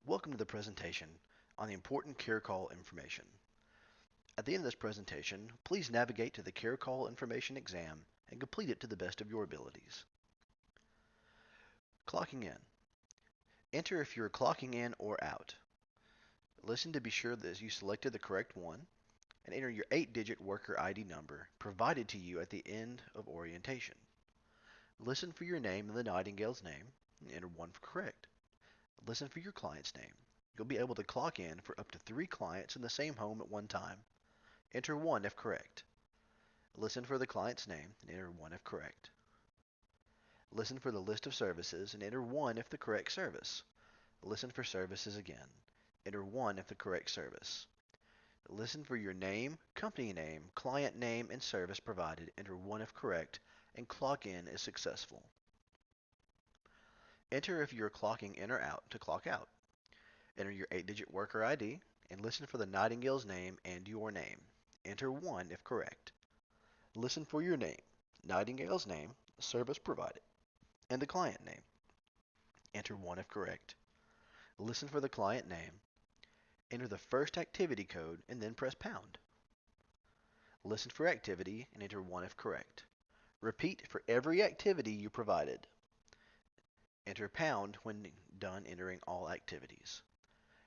Welcome to the presentation on the important care call information. At the end of this presentation, please navigate to the care call information exam and complete it to the best of your abilities. Clocking in. Enter if you are clocking in or out. Listen to be sure that you selected the correct one and enter your 8-digit worker ID number provided to you at the end of orientation. Listen for your name and the Nightingale's name and enter 1 for correct. Listen for your client's name. You'll be able to clock in for up to 3 clients in the same home at one time. Enter 1 if correct. Listen for the client's name and enter 1 if correct. Listen for the list of services and enter 1 if the correct service. Listen for services again. Enter 1 if the correct service. Listen for your name, company name, client name, and service provided. Enter 1 if correct, and clock in is successful. Enter if you are clocking in or out to clock out. Enter your 8-digit worker ID and listen for the Nightingale's name and your name. Enter 1 if correct. Listen for your name, Nightingale's name, service provided, and the client name. Enter 1 if correct. Listen for the client name. Enter the first activity code and then press pound. Listen for activity and enter 1 if correct. Repeat for every activity you provided. Enter pound when done entering all activities.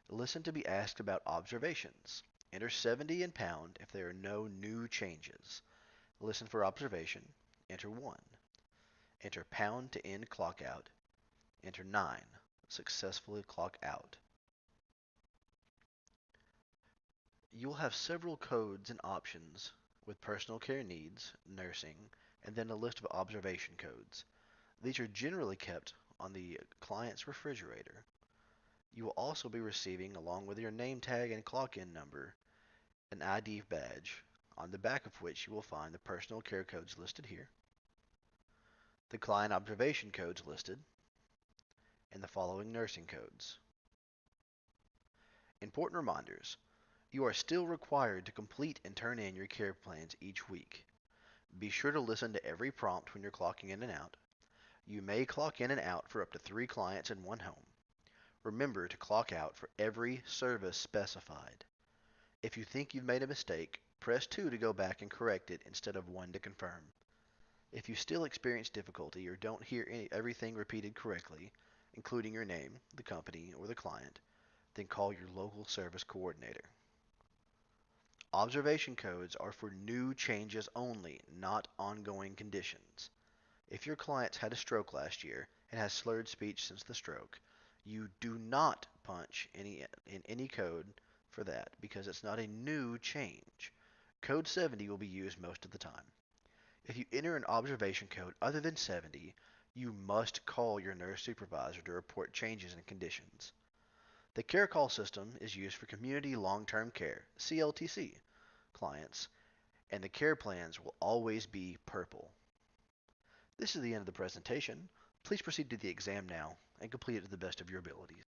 Listen to be asked about observations. Enter 70 and pound if there are no new changes. Listen for observation. Enter 1. Enter pound to end clock out. Enter 9. Successfully clock out. You will have several codes and options with personal care needs, nursing, and then a list of observation codes. These are generally kept on the client's refrigerator. You will also be receiving, along with your name tag and clock-in number, an ID badge, on the back of which you will find the personal care codes listed here, the client observation codes listed, and the following nursing codes. Important reminders. You are still required to complete and turn in your care plans each week. Be sure to listen to every prompt when you're clocking in and out. You may clock in and out for up to 3 clients in one home. Remember to clock out for every service specified. If you think you've made a mistake, press 2 to go back and correct it instead of 1 to confirm. If you still experience difficulty or don't hear everything repeated correctly, including your name, the company, or the client, then call your local service coordinator. Observation codes are for new changes only, not ongoing conditions. If your client's had a stroke last year and has slurred speech since the stroke, you do not punch in any code for that because it's not a new change. Code 70 will be used most of the time. If you enter an observation code other than 70, you must call your nurse supervisor to report changes in conditions. The care call system is used for community long-term care, CLTC, clients, and the care plans will always be purple. This is the end of the presentation. Please proceed to the exam now and complete it to the best of your abilities.